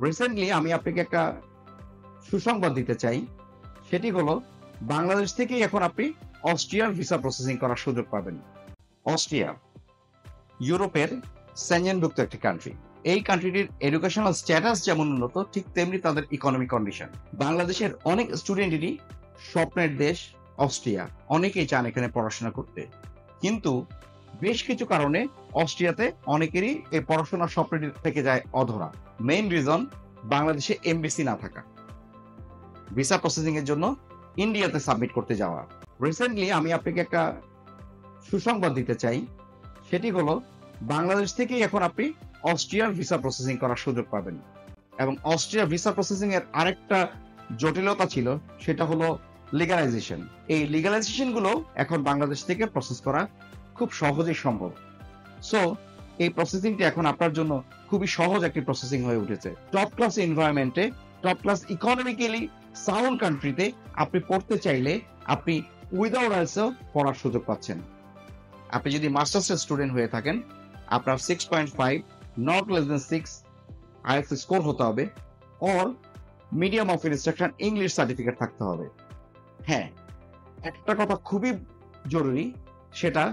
Recently আমি আপনাকে একটা সুসংবাদ দিতে চাই। সেটি হলো বাংলাদেশ থেকেই এখন আপনি অস্ট্রিয়ার ভিসা প্রসেসিং করার সুযোগ পাবেন। অস্ট্রিয়া ইউরোপের সেনজেনভুক্ত একটি কান্ট্রি। এই কান্ট্রিটির এডুকেশনাল স্ট্যাটাস যেমন উন্নত, ঠিক তেমনি তাদের ইকোনমিক কন্ডিশন। বাংলাদেশের অনেক স্টুডেন্টেরই স্বপ্নের দেশ অস্ট্রিয়া। অনেকেই চান এখানে পড়াশোনা করতে, কিন্তু বেশ কিছু কারণে অস্ট্রিয়াতে অনেকেরই এই পড়াশোনার স্বপ্নটি থেকে যায় অধরা। মেইন রিজন বাংলাদেশে এমবেসি না থাকা, ভিসা প্রসেসিং এর জন্য ইন্ডিয়াতে সাবমিট করতে যাওয়া। রিসেন্টলি আমি আপনাকে একটা সুসংবাদ দিতে চাই। সেটি হলো বাংলাদেশ থেকেই এখন আপনি অস্ট্রিয়ার ভিসা প্রসেসিং করার সুযোগ পাবেন। এবং অস্ট্রিয়া ভিসা প্রসেসিং এর আরেকটা জটিলতা ছিল, সেটা হলো লিগালাইজেশন। এই লিগালাইজেশন গুলো এখন বাংলাদেশ থেকে প্রসেস করা খুব সহজেই সম্ভব। সো এই প্রসেসিংটি এখন আপনার জন্য খুবই সহজ একটি প্রসেসিং হয়ে উঠেছে। টপ ক্লাস এনভায়রনমেন্টে, টপ ক্লাস ইকোনমিক্যালি সাউন্ড কান্ট্রিতে আপনি পড়তে চাইলে আপনি উইদাউট আইএলটিএস পড়ার সুযোগ পাচ্ছেন। আপনি যদি মাস্টার্সের স্টুডেন্ট হয়ে থাকেন, আপনার 6.5 not less than 6 IELTS score হতে হবে, or medium of instruction English certificate থাকতে হবে। হ্যাঁ, একটা কথা খুবই জরুরি, সেটা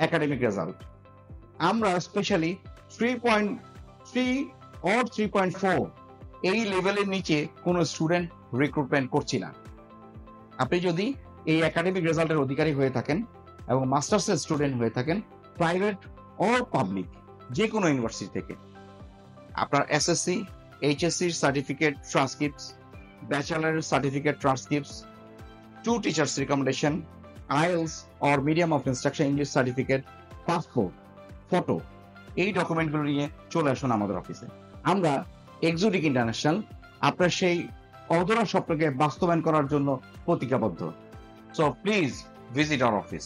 একাডেমিক রেজাল্ট। আমরা স্পেশালি 3.3 অর 3.4 এই লেভেলের নিচে কোনো স্টুডেন্ট রিক্রুটমেন্ট করছি না। আপনি যদি এই একাডেমিক রেজাল্টের অধিকারী হয়ে থাকেন এবং মাস্টার্সের স্টুডেন্ট হয়ে থাকেন, প্রাইভেট অর পাবলিক যে কোনো ইউনিভার্সিটি থেকে, আপনার SSC, HSC certificate transcripts, bachelor certificate transcripts, 2 teachers recommendation, IELTS or medium of instruction English certificate, passport, photo, এই ডকুমেন্টগুলো নিয়ে চলে আসুন আমাদের অফিসে। আমরা এক্সোটিক ইন্টারন্যাশনাল আপনার সেই অধরা স্বপ্নকে বাস্তবায়ন করার জন্য প্রতিজ্ঞাবদ্ধ। So please visit our office.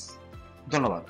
ধন্যবাদ।